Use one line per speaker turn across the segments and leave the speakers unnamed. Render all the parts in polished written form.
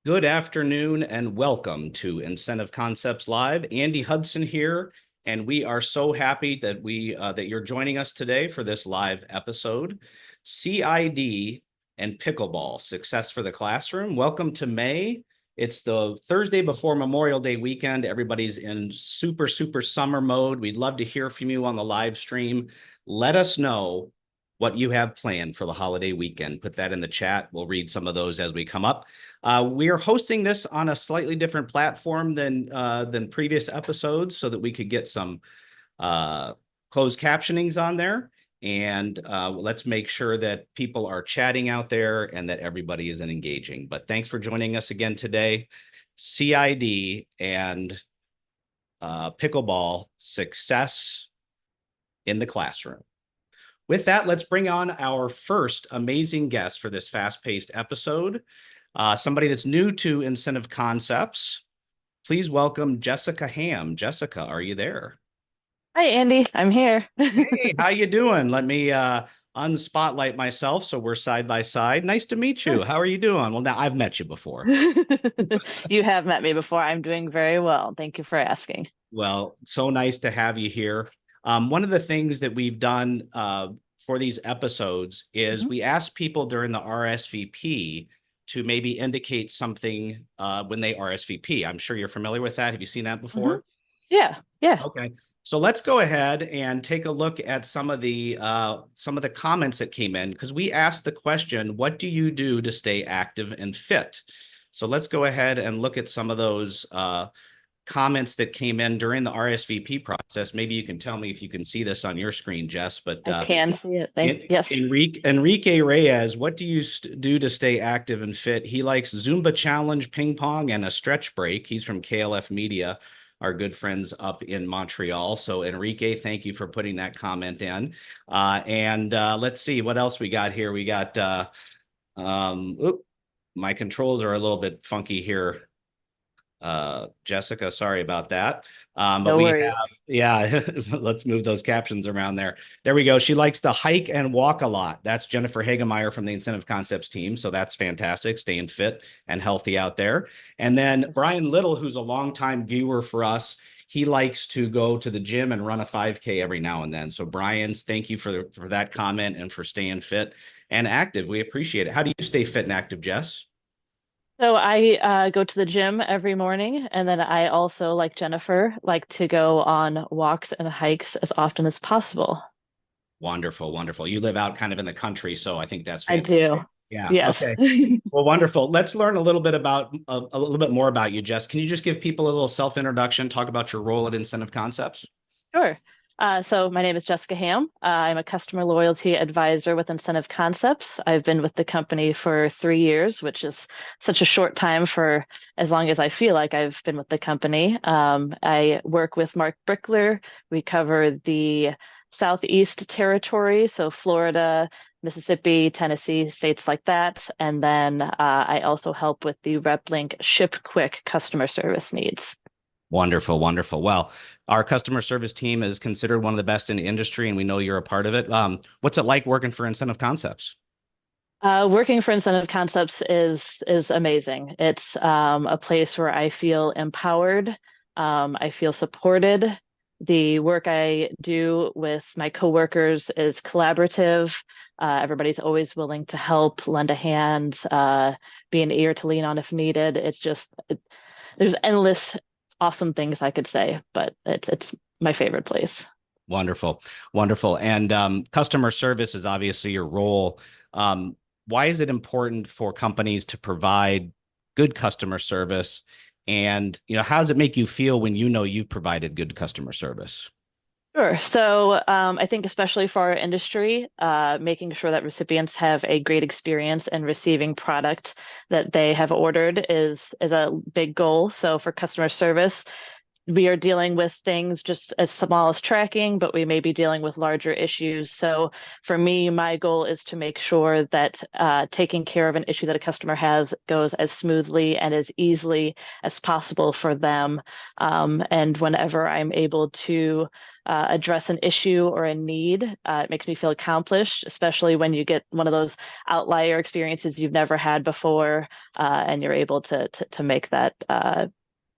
Good afternoon and welcome to Incentive Concepts Live. Andy Hudson here, and we are so happy that you're joining us today for this live episode. CID and pickleball, success for the classroom. Welcome to May. It's the Thursday before Memorial Day weekend. Everybody's in super summer mode. We'd love to hear from you on the live stream. Let us know what you have planned for the holiday weekend. Put that in the chat. We'll read some of those as we come up. We are hosting this on a slightly different platform than previous episodes so that we could get some closed captionings on there. And let's make sure that people are chatting out there and that everybody is engaging. But thanks for joining us again today. CID and pickleball, success in the classroom. With that, let's bring on our first amazing guest for this fast-paced episode. Somebody that's new to Incentive Concepts. Please welcome Jessica Ham. Jessica, are you there?
Hi, Andy. I'm here.
Hey, how you doing? Let me unspotlight myself so we're side by side. Nice to meet you.
Sure.
How are you doing? Well, now I've met you before.
You have met me before. I'm doing very well. Thank you for asking.
Well, so nice to have you here. One of the things that we've done for these episodes is
Mhm.
we ask people during the RSVP to maybe indicate something when they RSVP. I'm sure you're familiar with that. Have you seen that
Mhm.
before?
Yeah, yeah.
Okay, so let's go ahead and take a look at some of the comments that came in because we asked the question, "What do you do to stay active and fit?" So let's go ahead and look at some of those comments that came in during the RSVP process. Maybe you can tell me if you can see this on your screen, Jess. But
I can see it. Yes.
Enrique Reyes, what do you do to stay active and fit? He likes Zumba challenge, ping pong, and a stretch break. He's from KLF Media, our good friends up in Montreal. So Enrique, thank you for putting that comment in. Let's see what else we got here. We got my controls are a little bit funky here, Jessica, sorry about that. But
No
we have,
worries.
yeah, let's move those captions around there. There we go. She likes to hike and walk a lot. That's Jennifer Hagemeyer from the Incentive Concepts team. So that's fantastic, staying fit and healthy out there. And then Brian Little, who's a longtime viewer for us, he likes to go to the gym and run a 5K every now and then. So Brian, thank you for that comment and for staying fit and active. We appreciate it. How do you stay fit and active, Jess?
So I go to the gym every morning, and then I also, like Jennifer, like to go on walks and hikes as often as possible.
Wonderful, wonderful. You live out kind of in the country, so I think that's
I do.
fantastic. Yeah.
Yes.
Okay. Well, wonderful. Let's learn a little bit about a little bit more about you, Jess. Can you just give people a little self-introduction, talk about your role at Incentive Concepts?
Sure. So my name is Jessica Ham. I'm a customer loyalty advisor with Incentive Concepts. I've been with the company for 3 years, which is such a short time for as long as I feel like I've been with the company. I work with Mark Brickler. We cover the Southeast territory, so Florida, Mississippi, Tennessee, states like that. And then I also help with the RepLink Ship Quick customer service needs.
Wonderful, wonderful. Well, our customer service team is considered one of the best in the industry, and we know you're a part of it. What's it like working for Incentive Concepts?
Working for Incentive Concepts is amazing. It's a place where I feel empowered. I feel supported. The work I do with my coworkers is collaborative. Everybody's always willing to help, lend a hand, be an ear to lean on if needed. There's endless awesome things I could say, but it's my favorite place.
Wonderful, wonderful. And customer service is obviously your role. Why is it important for companies to provide good customer service? And how does it make you feel when you know you've provided good customer service?
Sure. So I think especially for our industry, making sure that recipients have a great experience in receiving product that they have ordered is a big goal. So for customer service, we are dealing with things just as small as tracking, but we may be dealing with larger issues. So for me, my goal is to make sure that taking care of an issue that a customer has goes as smoothly and as easily as possible for them. And whenever I'm able to address an issue or a need. It makes me feel accomplished, especially when you get one of those outlier experiences you've never had before, and you're able to make that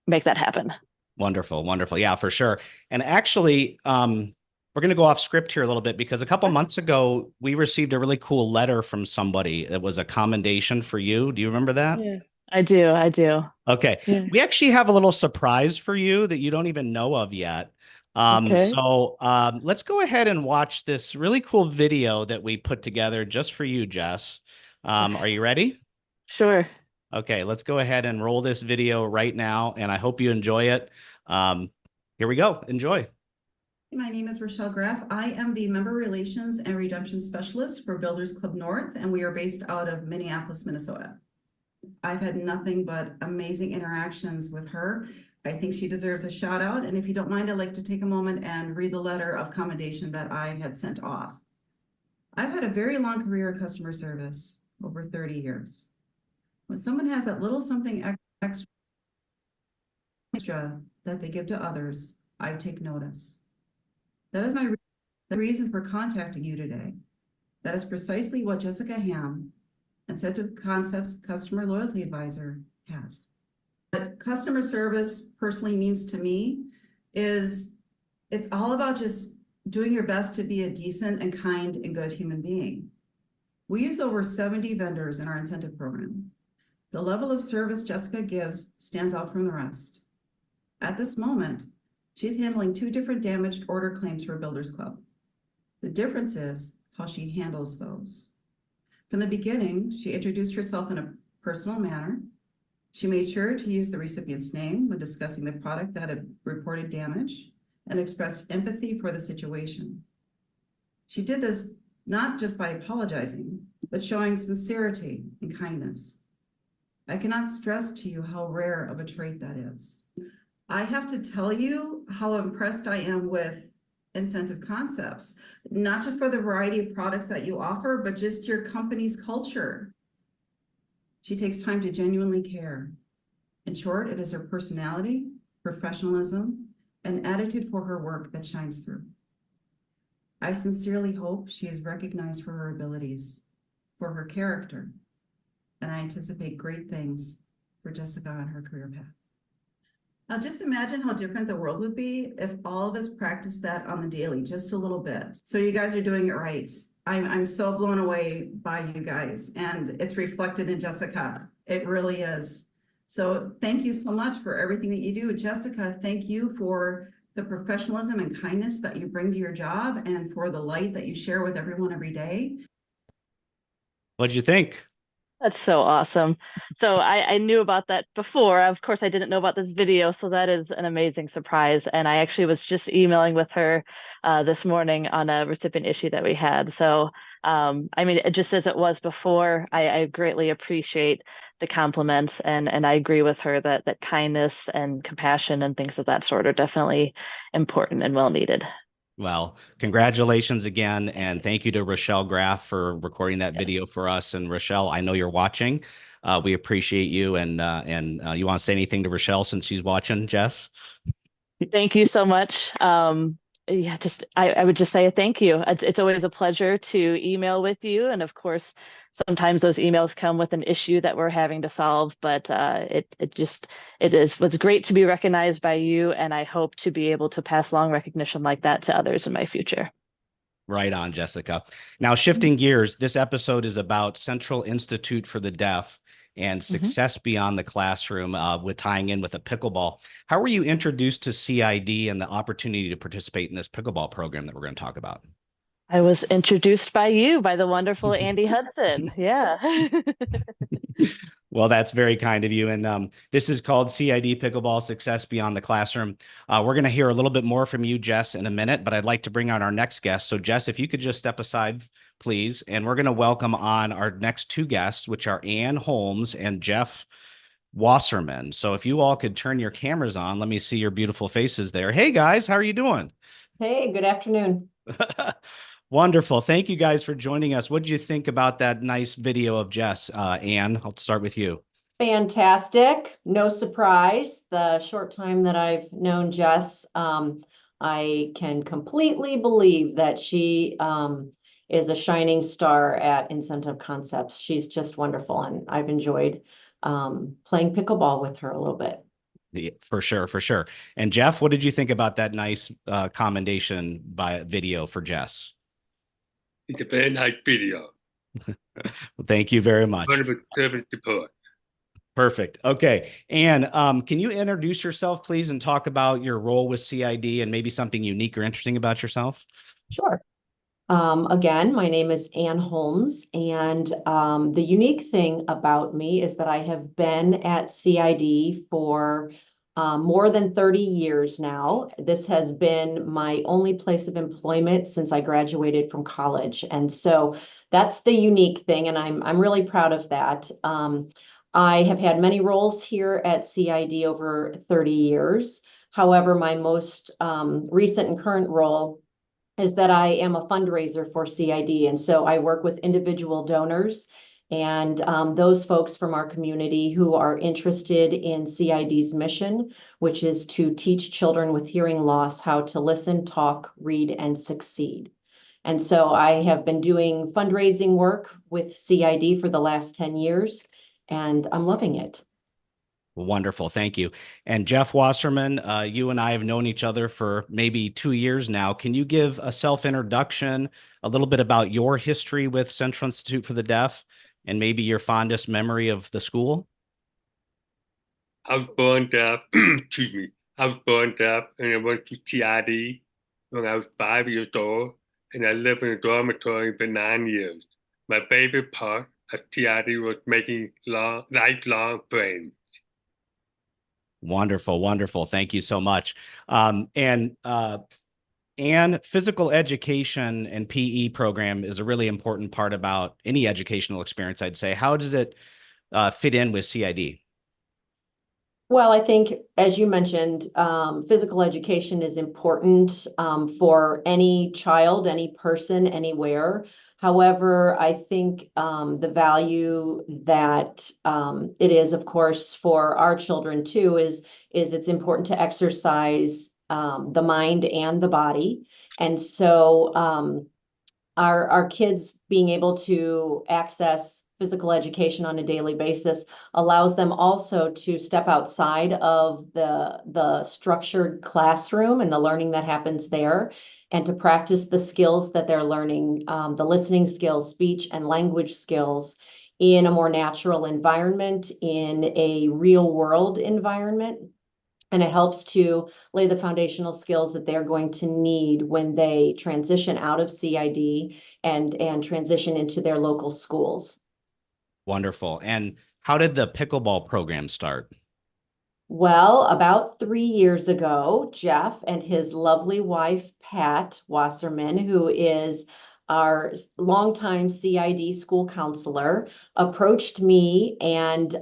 happen.
Wonderful, wonderful. Yeah, for sure. And actually, we're going to go off script here a little bit because a couple months ago, we received a really cool letter from somebody. It was a commendation for you. Do you remember that?
Yeah, I do. I do.
Okay.
Yeah.
We actually have a little surprise for you that you don't even know of yet.
Okay.
Let's go ahead and watch this really cool video that we put together just for you, Jess. Are you ready?
Sure.
Okay, let's go ahead and roll this video right now, and I hope you enjoy it. Um, Here we go. Enjoy.
My name is Rochelle Graff. I am the Member Relations and Redemption Specialist for Builders Club North, and we are based out of Minneapolis, Minnesota. I've had nothing but amazing interactions with her. I think she deserves a shout out, and if you don't mind, I'd like to take a moment and read the letter of commendation that I had sent off. I've had a very long career in customer service, over 30 years. When someone has that little something extra that they give to others, I take notice. That is the reason for contacting you today. That is precisely what Jessica Ham, Incentive Concepts Customer Loyalty Advisor, has. What customer service personally means to me is it's all about just doing your best to be a decent and kind and good human being. We use over 70 vendors in our incentive program. The level of service Jessica gives stands out from the rest. At this moment, she's handling 2 different damaged order claims for Builders Club. The difference is how she handles those. From the beginning, she introduced herself in a personal manner. She made sure to use the recipient's name when discussing the product that had reported damage and expressed empathy for the situation. She did this not just by apologizing, but showing sincerity and kindness. I cannot stress to you how rare of a trait that is. I have to tell you how impressed I am with Incentive Concepts, not just for the variety of products that you offer, but just your company's culture. She takes time to genuinely care. In short, it is her personality, professionalism, and attitude for her work that shines through. I sincerely hope she is recognized for her abilities, for her character, and I anticipate great things for Jessica on her career path. Now, just imagine how different the world would be if all of us practiced that on the daily, just a little bit. So you guys are doing it right. I'm so blown away by you guys, and it's reflected in Jessica. It really is. So thank you so much for everything that you do. Jessica, thank you for the professionalism and kindness that you bring to your job and for the light that you share with everyone every day.
What'd you think?
That's so awesome. So I knew about that before. Of course, I didn't know about this video, so that is an amazing surprise. And I actually was just emailing with her this morning on a recipient issue that we had. So I mean, just as it was before, I greatly appreciate the compliments, and I agree with her that kindness and compassion and things of that sort are definitely important and well needed.
Well, congratulations again, and thank you to Rochelle Graff for recording that video for us. And Rochelle, I know you're watching. We appreciate you, and you want to say anything to Rochelle since she's watching, Jess?
Thank you so much. Yeah, just I would just say thank you. It's always a pleasure to email with you, and of course, sometimes those emails come with an issue that we're having to solve. But it was great to be recognized by you, and I hope to be able to pass along recognition like that to others in my future.
Right on, Jessica. Now, shifting gears, this episode is about Central Institute for the Deaf and
Mhm.
success beyond the classroom, with tying in with a pickleball. How were you introduced to CID and the opportunity to participate in this pickleball program that we're going to talk about?
I was introduced by you, by the wonderful Andy Hudson. Yeah.
Well, that's very kind of you. And this is called CID Pickleball Success Beyond the Classroom. We're going to hear a little bit more from you, Jess, in a minute, but I'd like to bring on our next guest. So, Jess, if you could just step aside, please. And we're going to welcome on our next 2 guests, which are Ann Holmes and Jeff Wasserman. So, if you all could turn your cameras on, let me see your beautiful faces there. Hey, guys, how are you doing?
Hey, good afternoon.
Wonderful. Thank you guys for joining us. What did you think about that nice video of Jess? Ann, I'll start with you.
Fantastic. No surprise. The short time that I've known Jess, I can completely believe that she is a shining star at Incentive Concepts. She's just wonderful, and I've enjoyed playing pickleball with her a little bit.
Yeah, for sure, for sure. And Jeff, what did you think about that nice commendation by video for Jess?
It's a very nice video.
Well, thank you very much.
Wonderful service support.
Perfect. Okay. And can you introduce yourself, please, and talk about your role with CID and maybe something unique or interesting about yourself?
Sure. Again, my name is Ann Holmes, and the unique thing about me is that I have been at CID for more than 30 years now. This has been my only place of employment since I graduated from college. And so that's the unique thing, and I'm really proud of that. I have had many roles here at CID over 30 years. However, my most recent and current role is that I am a fundraiser for CID. And so I work with individual donors and those folks from our community who are interested in CID's mission, which is to teach children with hearing loss how to listen, talk, read, and succeed. And so I have been doing fundraising work with CID for the last 10 years, and I'm loving it.
Wonderful. Thank you. And Jeff Wasserman, you and I have known each other for maybe 2 years now. Can you give a self-introduction, a little bit about your history with Central Institute for the Deaf, and maybe your fondest memory of the school?
I was born deaf. Excuse me. I was born deaf, and I went to CID when I was 5 years old, and I lived in a dormitory for 9 years. My favorite part of CID was making lifelong friends.
Wonderful. Wonderful. Thank you so much. And physical education and PE program is a really important part about any educational experience, I'd say. How does it fit in with CID?
Well, I think, as you mentioned, physical education is important for any child, any person, anywhere. However, I think the value that it is, of course, for our children too, is it's important to exercise the mind and the body. And so our kids being able to access physical education on a daily basis allows them also to step outside of the structured classroom and the learning that happens there, and to practice the skills that they're learning, the listening skills, speech and language skills, in a more natural environment, in a real world environment. And it helps to lay the foundational skills that they're going to need when they transition out of CID and transition into their local schools.
Wonderful. And how did the pickleball program start?
Well, about 3 years ago, Jeff and his lovely wife, Pat Wasserman, who is our longtime CID school counselor, approached me, and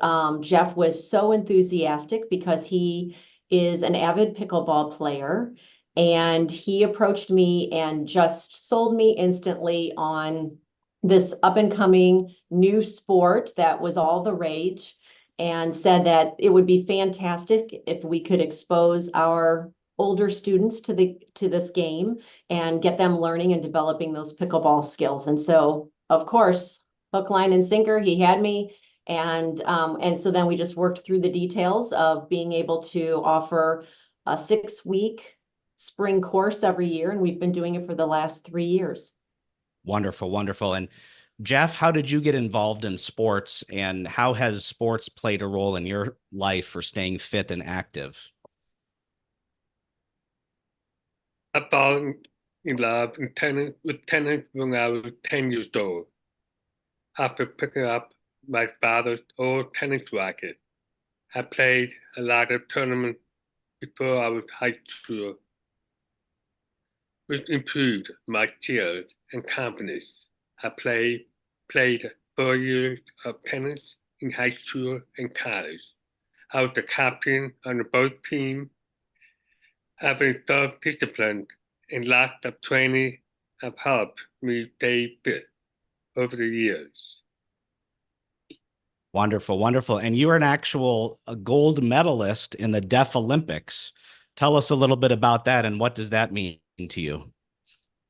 Jeff was so enthusiastic because he is an avid pickleball player. And he approached me and just sold me instantly on this up and coming new sport that was all the rage, and said that it would be fantastic if we could expose our older students to this game and get them learning and developing those pickleball skills. And so, of course, hook, line, and sinker, he had me. And so then we just worked through the details of being able to offer a 6-week spring course every year, and we've been doing it for the last 3 years.
Wonderful, wonderful. And Jeff, how did you get involved in sports, and how has sports played a role in your life for staying fit and active?
I fell in love with tennis when I was 10 years old. After picking up my father's old tennis racket, I played a lot of tournaments before I was high school, which improved my skills and confidence. I played 4 years of tennis in high school and college. I was the captain on both teams. Having self-discipline and lots of training have helped me stay fit over the years.
Wonderful, wonderful. And you are an actual gold medalist in the Deaflympics. Tell us a little bit about that and what does that mean to you?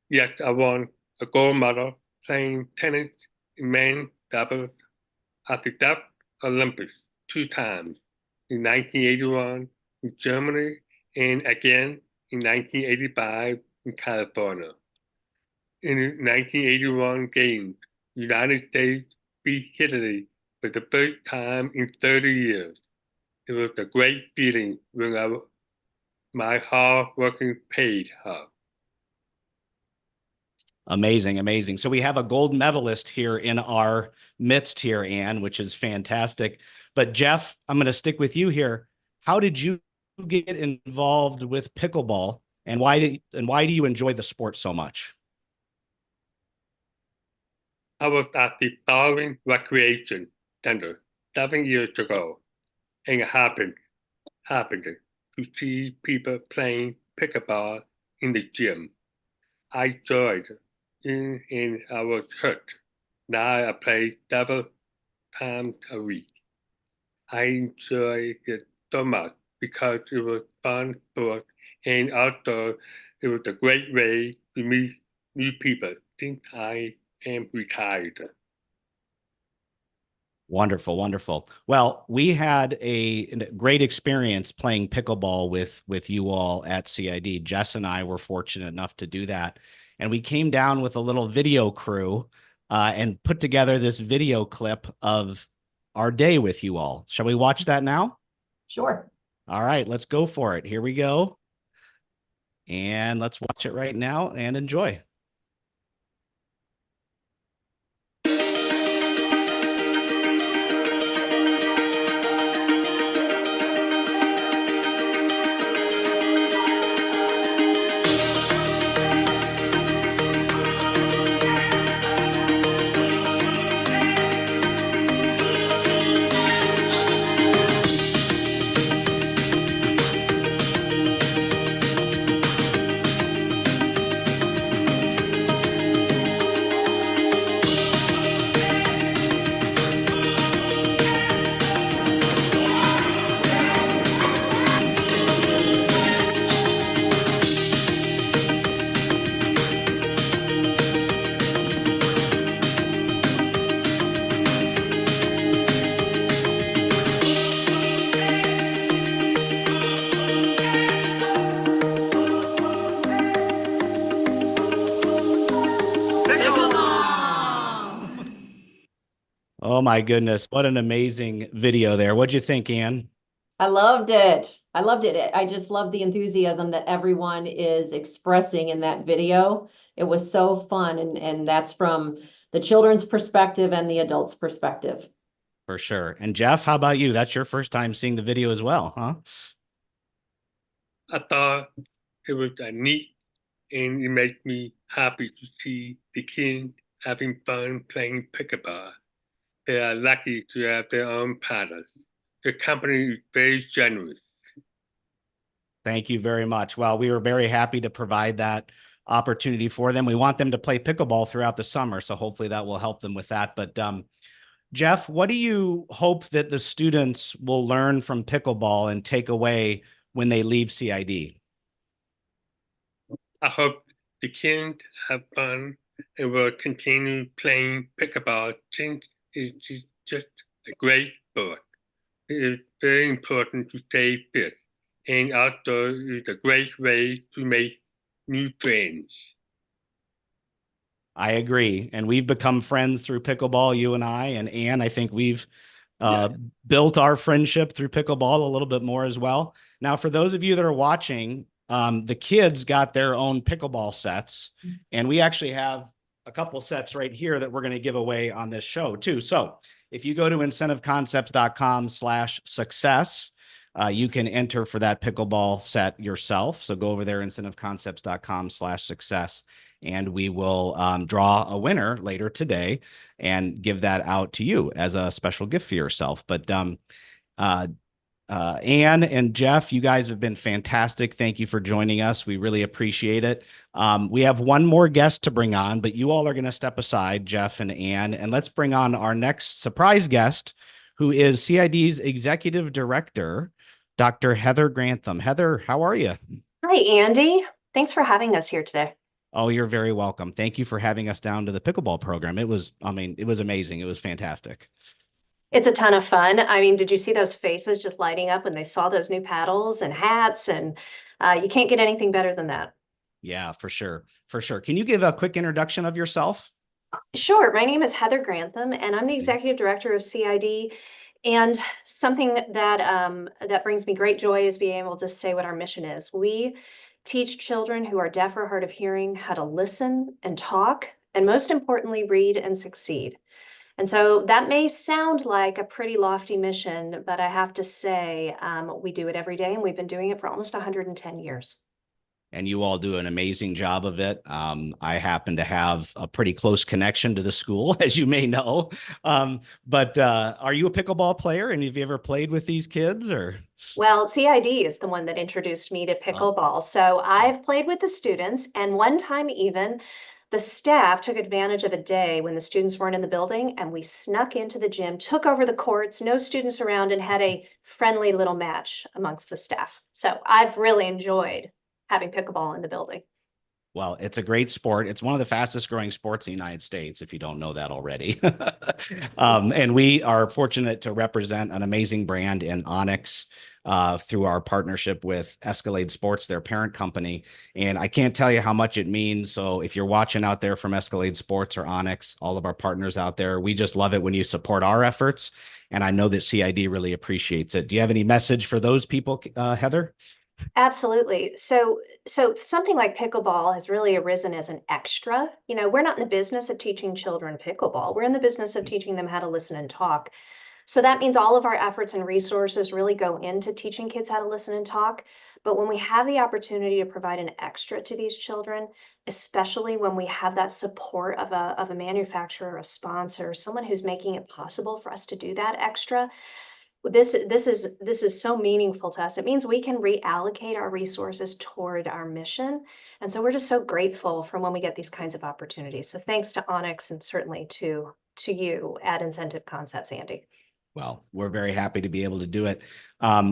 Yes, I won a gold medal playing tennis in men doubles at the Deaflympics 2 times in 1981 in Germany and again in 1985 in California. In the 1981 games, the United States beat Italy for the first time in 30 years. It was a great feeling when my hard working paid off.
Amazing, amazing. So we have a gold medalist here in our midst here, Anne, which is fantastic. But Jeff, I'm going to stick with you here. How did you get involved with pickleball, and why do you enjoy the sport so much?
I was at the Darwin Recreation Center 7 years ago, and it happened to see people playing pickleball in the gym. I joined in and I was hooked. Now I play several times a week. I enjoy it so much because it was fun sport and also it was a great way to meet new people since I am retired.
Wonderful, wonderful. Well, we had a great experience playing pickleball with you all at CID. Jess and I were fortunate enough to do that. And we came down with a little video crew and put together this video clip of our day with you all. Shall we watch that now?
Sure.
All right, let's go for it. Here we go. And let's watch it right now and enjoy. Oh my goodness, what an amazing video there. What'd you think, Ann?
I loved it. I loved it. I just love the enthusiasm that everyone is expressing in that video. It was so fun. And that's from the children's perspective and the adults' perspective.
For sure. And Jeff, how about you? That's your first time seeing the video as well, huh?
I thought it was neat and it made me happy to see the kids having fun playing pickleball. They are lucky to have their own paddles. The company is very generous.
Thank you very much. Well, we were very happy to provide that opportunity for them. We want them to play pickleball throughout the summer, so hopefully that will help them with that. But Jeff, what do you hope that the students will learn from pickleball and take away when they leave CID?
I hope the kids have fun and will continue playing pickleball since it is just a great sport. It is very important to stay fit, and also it is a great way to make new friends.
I agree. And we've become friends through pickleball, you and I. And Ann, I think we've built our friendship through pickleball a little bit more as well. Now, for those of you that are watching, the kids got their own pickleball sets. And we actually have a couple sets right here that we're going to give away on this show too. So if you go to incentiveconcepts.com/success, you can enter for that pickleball set yourself. So go over there, incentiveconcepts.com/success, and we will draw a winner later today and give that out to you as a special gift for yourself. But Ann and Jeff, you guys have been fantastic. Thank you for joining us. We really appreciate it. We have one more guest to bring on, but you all are going to step aside, Jeff and Ann, and let's bring on our next surprise guest, who is CID's Executive Director Dr. Heather Grantham. Heather, how are you?
Hi, Andy. Thanks for having us here today.
Oh, you're very welcome. Thank you for having us down to the pickleball program. It was, I mean, it was amazing. It was fantastic.
It's a ton of fun. I mean, did you see those faces just lighting up when they saw those new paddles and hats? And you can't get anything better than that.
Yeah, for sure. For sure. Can you give a quick introduction of yourself?
Sure. My name is Heather Grantham, and I'm the executive director of CID. And something that brings me great joy is being able to say what our mission is. We teach children who are deaf or hard of hearing how to listen and talk, and most importantly, read and succeed. And so that may sound like a pretty lofty mission, but I have to say, we do it every day, and we've been doing it for almost 110 years.
And you all do an amazing job of it. I happen to have a pretty close connection to the school, as you may know. But are you a pickleball player? And have you ever played with these kids or?
Well, CID is the one that introduced me to pickleball. So I've played with the students, and one time even the staff took advantage of a day when the students weren't in the building, and we snuck into the gym, took over the courts, no students around, and had a friendly little match amongst the staff. So I've really enjoyed having pickleball in the building.
Well, it's a great sport. It's one of the fastest growing sports in the United States, if you don't know that already. And we are fortunate to represent an amazing brand in Onyx through our partnership with Escalade Sports, their parent company. And I can't tell you how much it means. So if you're watching out there from Escalade Sports or Onyx, all of our partners out there, we just love it when you support our efforts. And I know that CID really appreciates it. Do you have any message for those people, Heather?
Absolutely. So something like pickleball has really arisen as an extra. You know, we're not in the business of teaching children pickleball. We're in the business of teaching them how to listen and talk. So that means all of our efforts and resources really go into teaching kids how to listen and talk. But when we have the opportunity to provide an extra to these children, especially when we have that support of a manufacturer, a sponsor, someone who's making it possible for us to do that extra, this is so meaningful to us. It means we can reallocate our resources toward our mission. And so we're just so grateful for when we get these kinds of opportunities. So thanks to Onyx and certainly to you at Incentive Concepts, Andy.
Well, we're very happy to be able to do it.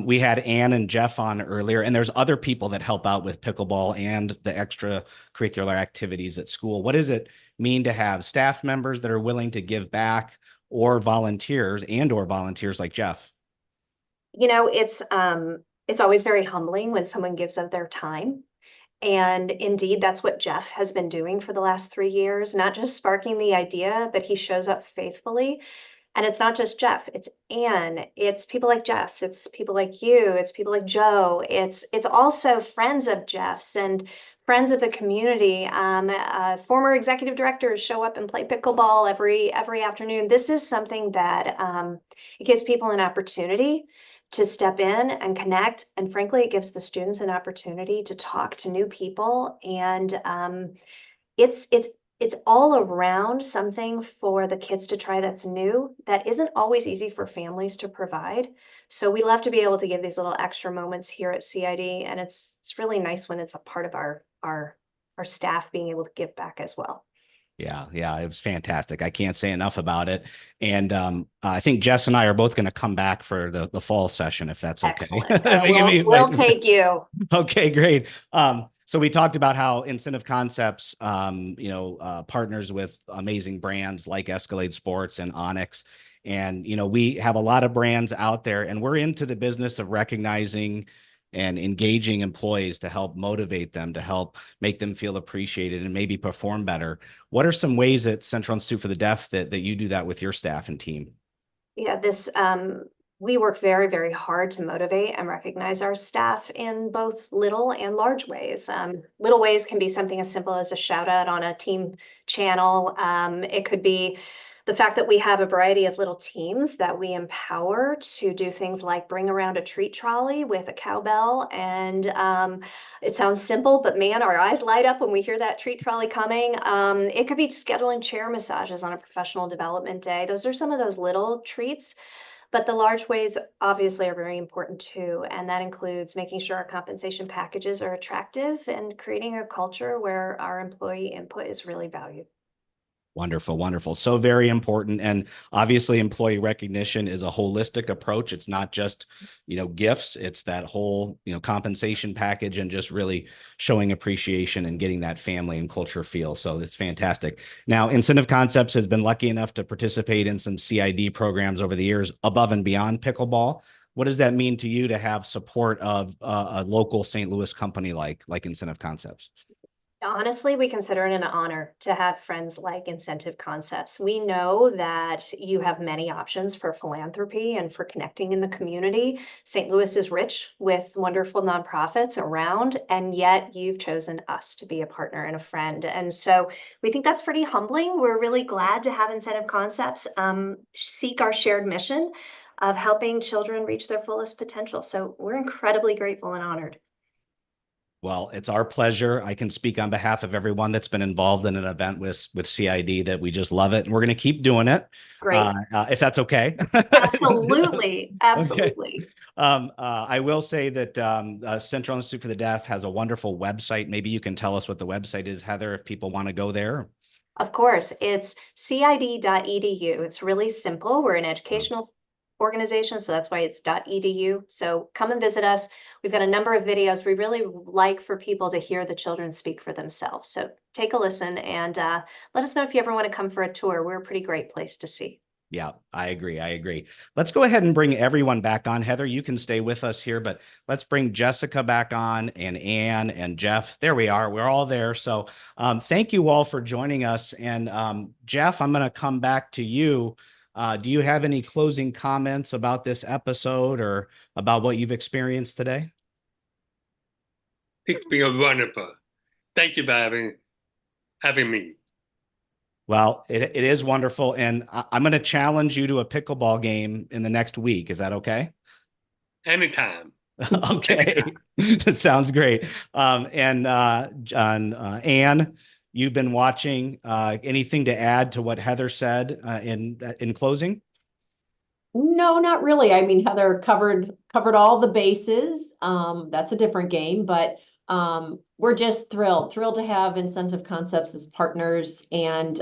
We had Ann and Jeff on earlier, and there's other people that help out with pickleball and the extracurricular activities at school. What does it mean to have staff members that are willing to give back or volunteers like Jeff?
You know, it's always very humbling when someone gives of their time. And indeed, that's what Jeff has been doing for the last 3 years, not just sparking the idea, but he shows up faithfully. And it's not just Jeff, it's Anne, it's people like Jess, it's people like you, it's people like Joe, it's also friends of Jeff's and friends of the community. Former executive directors show up and play pickleball every afternoon. This is something that it gives people an opportunity to step in and connect. And frankly, it gives the students an opportunity to talk to new people. And it's all around something for the kids to try that's new, that isn't always easy for families to provide. So we love to be able to give these little extra moments here at CID, and it's really nice when it's a part of our staff being able to give back as well.
Yeah, it was fantastic. I can't say enough about it. And I think Jess and I are both going to come back for the fall session, if that's okay.
Excellent. We'll take you.
Okay, great. So we talked about how Incentive Concepts, partners with amazing brands like Escalade Sports and Onyx. And, we have a lot of brands out there, and we're into the business of recognizing and engaging employees to help motivate them, to help make them feel appreciated and maybe perform better. What are some ways at Central Institute for the Deaf that you do that with your staff and team?
Yeah, we work very, very hard to motivate and recognize our staff in both little and large ways. Little ways can be something as simple as a shout out on a team channel. It could be the fact that we have a variety of little teams that we empower to do things like bring around a treat trolley with a cowbell. And it sounds simple, but man, our eyes light up when we hear that treat trolley coming. It could be scheduling chair massages on a professional development day. Those are some of those little treats. But the large ways obviously are very important too. And that includes making sure our compensation packages are attractive and creating a culture where our employee input is really valued.
Wonderful, wonderful. So very important. And obviously employee recognition is a holistic approach. It's not just, gifts. It's that whole, compensation package and just really showing appreciation and getting that family and culture feel. So it's fantastic. Now, Incentive Concepts has been lucky enough to participate in some CID programs over the years above and beyond pickleball. What does that mean to you to have support of a local St. Louis company like Incentive Concepts?
Honestly, we consider it an honor to have friends like Incentive Concepts. We know that you have many options for philanthropy and for connecting in the community. St. Louis is rich with wonderful nonprofits around, and yet you've chosen us to be a partner and a friend. And so we think that's pretty humbling. We're really glad to have Incentive Concepts seek our shared mission of helping children reach their fullest potential. So we're incredibly grateful and honored.
Well, it's our pleasure. I can speak on behalf of everyone that's been involved in an event with CID that we just love it. And we're going to keep doing it.
Great.
If that's okay.
Absolutely. Absolutely.
Okay. I will say that Central Institute for the Deaf has a wonderful website. Maybe you can tell us what the website is, Heather, if people want to go there.
Of course, it's cid.edu. It's really simple. We're an educational organization, so that's why it's .edu. So come and visit us. We've got a number of videos. We really like for people to hear the children speak for themselves. So take a listen and let us know if you ever want to come for a tour. We're a pretty great place to see.
Yeah, I agree. I agree. Let's go ahead and bring everyone back on. Heather, you can stay with us here, but let's bring Jessica back on and Anne and Jeff. There we are. We're all there. So thank you all for joining us. And Jeff, I'm going to come back to you. Do you have any closing comments about this episode or about what you've experienced today?
It's been wonderful. Thank you for having me.
Well, it is wonderful. And I'm going to challenge you to a pickleball game in the next week. Is that okay?
Anytime.
Okay. That sounds great. And Anne, you've been watching. Anything to add to what Heather said in closing?
No, not really. I mean, Heather covered all the bases. That's a different game, but we're just thrilled to have Incentive Concepts as partners, and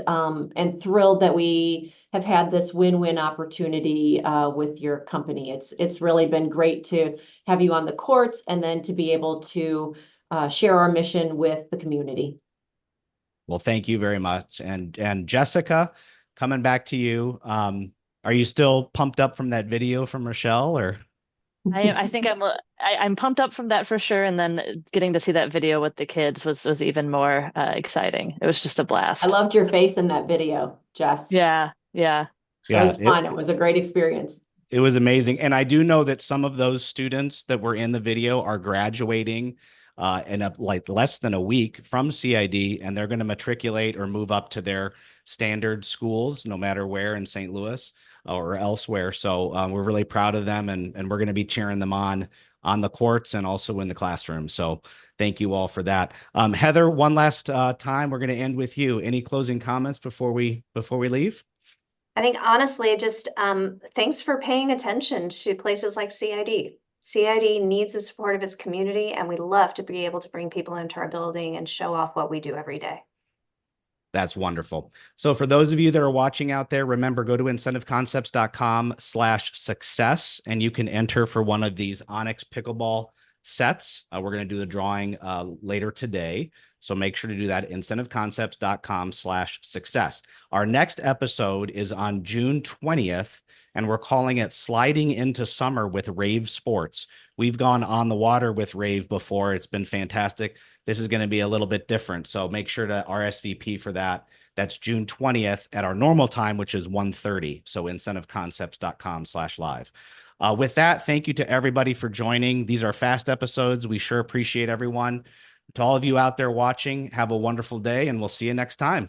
thrilled that we have had this win-win opportunity with your company. It's really been great to have you on the courts and then to be able to share our mission with the community.
Well, thank you very much. And Jessica, coming back to you. Are you still pumped up from that video from Rochelle, or?
I think I'm pumped up from that for sure. And then getting to see that video with the kids was even more exciting. It was just a blast.
I loved your face in that video, Jess.
Yeah.
It was fun. It was a great experience.
It was amazing. And I do know that some of those students that were in the video are graduating in like less than a week from CID, and they're going to matriculate or move up to their standard schools, no matter where in St. Louis or elsewhere. So we're really proud of them, and we're going to be cheering them on the courts and also in the classroom. So thank you all for that. Heather, one last time, we're going to end with you. Any closing comments before we leave?
I think honestly, just thanks for paying attention to places like CID. CID needs the support of its community, and we love to be able to bring people into our building and show off what we do every day.
That's wonderful. So for those of you that are watching out there, remember, go to incentiveconcepts.com/success, and you can enter for one of these Onyx pickleball sets. We're going to do the drawing later today. So make sure to do that at incentiveconcepts.com/success. Our next episode is on June 20th, and we're calling it Sliding into Summer with Rave Sports. We've gone on the water with Rave before. It's been fantastic. This is going to be a little bit different. So make sure to RSVP for that. That's June 20th at our normal time, which is 1:30. So incentiveconcepts.com/live. With that, thank you to everybody for joining. These are fast episodes. We sure appreciate everyone. To all of you out there watching, have a wonderful day, and we'll see you next time.